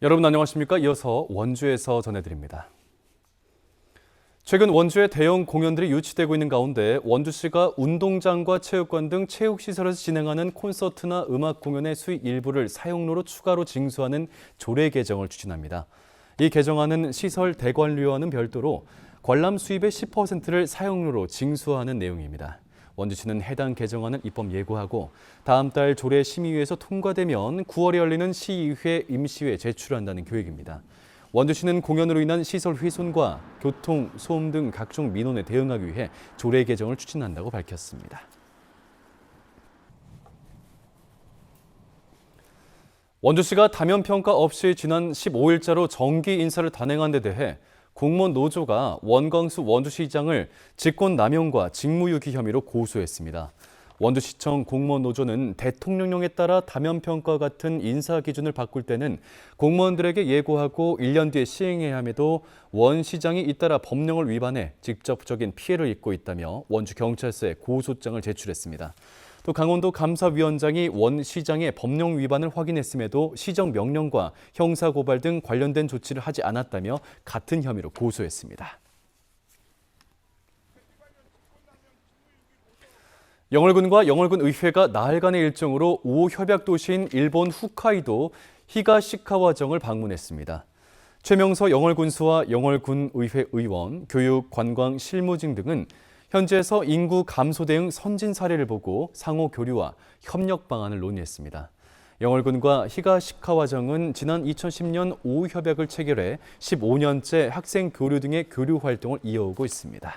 여러분 안녕하십니까? 이어서 원주에서 전해드립니다. 최근 원주에 대형 공연들이 유치되고 있는 가운데 원주시가 운동장과 체육관 등 체육시설에서 진행하는 콘서트나 음악 공연의 수익 일부를 사용료로 추가로 징수하는 조례 개정을 추진합니다. 이 개정안은 시설 대관료와는 별도로 관람 수입의 10%를 사용료로 징수하는 내용입니다. 원주시는 해당 개정안을 입법 예고하고 다음 달 조례 심의위에서 통과되면 9월에 열리는 시의회 임시회에 제출한다는 계획입니다. 원주시는 공연으로 인한 시설 훼손과 교통, 소음 등 각종 민원에 대응하기 위해 조례 개정을 추진한다고 밝혔습니다. 원주시가 다면평가 없이 지난 15일자로 정기 인사를 단행한 데 대해 공무원 노조가 원광수 원주시장을 직권남용과 직무유기 혐의로 고소했습니다. 원주시청 공무원 노조는 대통령령에 따라 다면평가 같은 인사 기준을 바꿀 때는 공무원들에게 예고하고 1년 뒤에 시행해야 함에도 원 시장이 잇따라 법령을 위반해 직접적인 피해를 입고 있다며 원주경찰서에 고소장을 제출했습니다. 또 강원도 감사위원장이 원 시장의 법령 위반을 확인했음에도 시정 명령과 형사고발 등 관련된 조치를 하지 않았다며 같은 혐의로 고소했습니다. 영월군과 영월군 의회가 나흘간의 일정으로 우호 협약 도시인 일본 홋카이도 히가시카와정을 방문했습니다. 최명서 영월군수와 영월군 의회 의원, 교육, 관광, 실무진 등은 현지에서 인구 감소 대응 선진 사례를 보고 상호 교류와 협력 방안을 논의했습니다. 영월군과 히가시카와정은 지난 2010년 우호 협약을 체결해 15년째 학생 교류 등의 교류 활동을 이어오고 있습니다.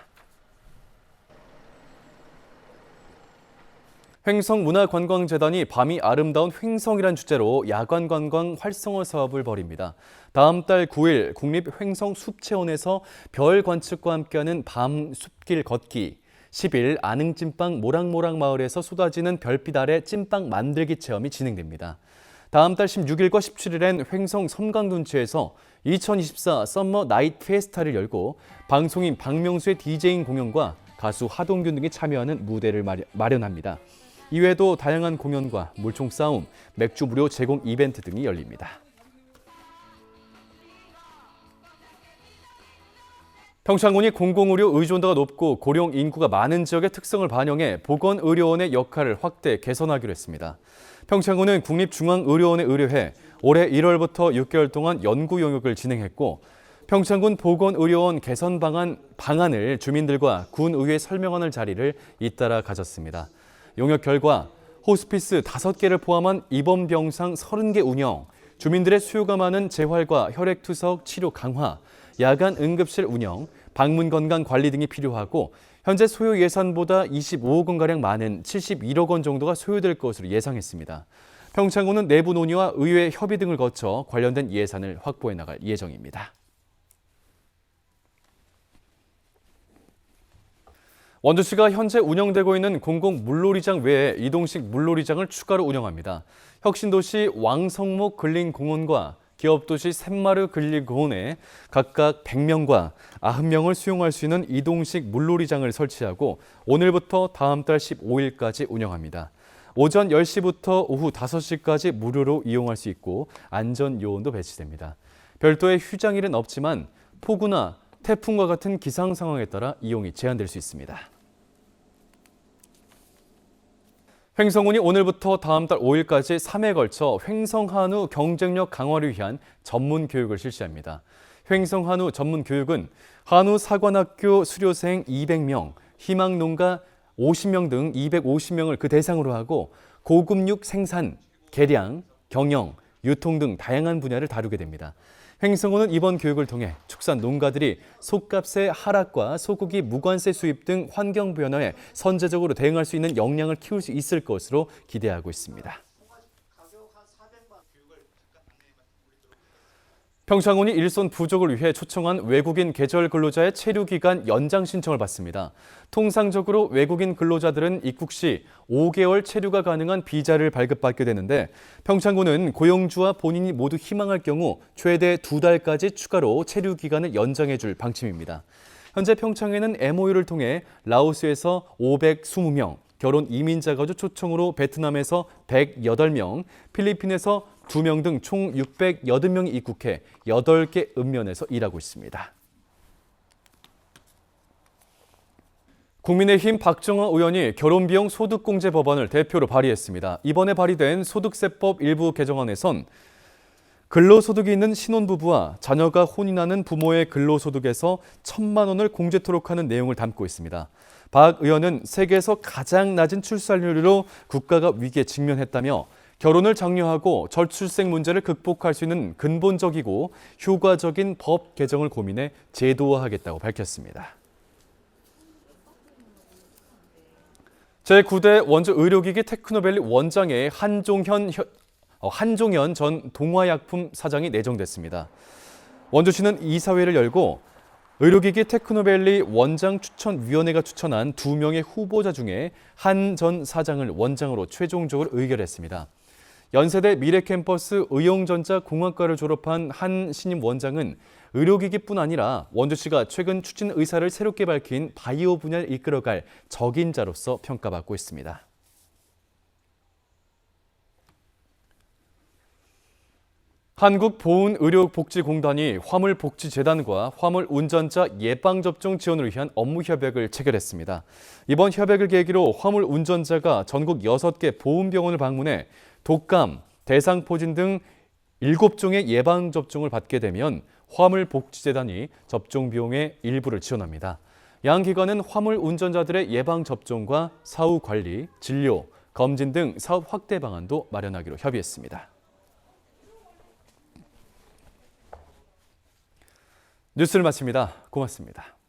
횡성문화관광재단이 밤이 아름다운 횡성이란 주제로 야간관광 활성화 사업을 벌입니다. 다음 달 9일 국립횡성숲체원에서 별 관측과 함께하는 밤 숲길 걷기, 10일 안흥찐빵 모락모락마을에서 쏟아지는 별빛 아래 찐빵 만들기 체험이 진행됩니다. 다음 달 16일과 17일엔 횡성 섬광둔치에서 2024 썸머 나이트 페스타를 열고 방송인 박명수의 디제잉 공연과 가수 하동균 등이 참여하는 무대를 마련합니다. 이외에도 다양한 공연과 물총 싸움, 맥주 무료 제공 이벤트 등이 열립니다. 평창군이 공공의료 의존도가 높고 고령 인구가 많은 지역의 특성을 반영해 보건의료원의 역할을 확대 개선하기로 했습니다. 평창군은 국립중앙의료원에 의뢰해 올해 1월부터 6개월 동안 연구 용역을 진행했고 평창군 보건의료원 개선 방안을 주민들과 군의회에 설명하는 자리를 잇따라 가졌습니다. 용역 결과 호스피스 5개를 포함한 입원 병상 30개 운영, 주민들의 수요가 많은 재활과 혈액투석 치료 강화, 야간 응급실 운영, 방문 건강 관리 등이 필요하고 현재 소요 예산보다 25억 원가량 많은 71억 원 정도가 소요될 것으로 예상했습니다. 평창군은 내부 논의와 의회 협의 등을 거쳐 관련된 예산을 확보해 나갈 예정입니다. 원주시가 현재 운영되고 있는 공공 물놀이장 외에 이동식 물놀이장을 추가로 운영합니다. 혁신도시 왕성목 근린공원과 기업도시 샘마르 근린공원에 각각 100명과 90명을 수용할 수 있는 이동식 물놀이장을 설치하고 오늘부터 다음 달 15일까지 운영합니다. 오전 10시부터 오후 5시까지 무료로 이용할 수 있고 안전요원도 배치됩니다. 별도의 휴장일은 없지만 폭우나 태풍과 같은 기상 상황에 따라 이용이 제한될 수 있습니다. 횡성군이 오늘부터 다음 달 5일까지 3회에 걸쳐 횡성한우 경쟁력 강화를 위한 전문 교육을 실시합니다. 횡성한우 전문 교육은 한우 사관학교 수료생 200명, 희망농가 50명 등 250명을 그 대상으로 하고 고급육 생산, 개량, 경영, 유통 등 다양한 분야를 다루게 됩니다. 횡성군은 이번 교육을 통해 축산 농가들이 속값의 하락과 소고기 무관세 수입 등 환경 변화에 선제적으로 대응할 수 있는 역량을 키울 수 있을 것으로 기대하고 있습니다. 평창군이 일손 부족을 위해 초청한 외국인 계절 근로자의 체류 기간 연장 신청을 받습니다. 통상적으로 외국인 근로자들은 입국 시 5개월 체류가 가능한 비자를 발급받게 되는데 평창군은 고용주와 본인이 모두 희망할 경우 최대 2달까지 추가로 체류 기간을 연장해 줄 방침입니다. 현재 평창에는 MOU를 통해 라오스에서 520명, 결혼 이민자 가족 초청으로 베트남에서 108명, 필리핀에서 2명 등 총 680명이 입국해 8개 읍면에서 일하고 있습니다. 국민의힘 박정화 의원이 결혼비용 소득공제 법안을 대표로 발의했습니다. 이번에 발의된 소득세법 일부 개정안에선 근로소득이 있는 신혼부부와 자녀가 혼인하는 부모의 근로소득에서 1,000만 원을 공제토록 하는 내용을 담고 있습니다. 박 의원은 세계에서 가장 낮은 출산율로 국가가 위기에 직면했다며 결혼을 장려하고 저출생 문제를 극복할 수 있는 근본적이고 효과적인 법 개정을 고민해 제도화하겠다고 밝혔습니다. 제9대 원주 의료기기 테크노밸리 원장의 한종현 전 동화약품 사장이 내정됐습니다. 원주시는 이사회를 열고 의료기기 테크노밸리 원장 추천위원회가 추천한 2명의 후보자 중에 한 전 사장을 원장으로 최종적으로 의결했습니다. 연세대 미래캠퍼스 의용전자공학과를 졸업한 한 신임 원장은 의료기기뿐 아니라 원주시가 최근 추진 의사를 새롭게 밝힌 바이오 분야를 이끌어갈 적임자로서 평가받고 있습니다. 한국보훈의료복지공단이 화물복지재단과 화물운전자 예방접종 지원을 위한 업무 협약을 체결했습니다. 이번 협약을 계기로 화물운전자가 전국 6개 보훈병원을 방문해 독감, 대상포진 등 7종의 예방접종을 받게 되면 화물복지재단이 접종 비용의 일부를 지원합니다. 양 기관은 화물운전자들의 예방접종과 사후 관리, 진료, 검진 등 사업 확대 방안도 마련하기로 협의했습니다. 뉴스를 마칩니다. 고맙습니다.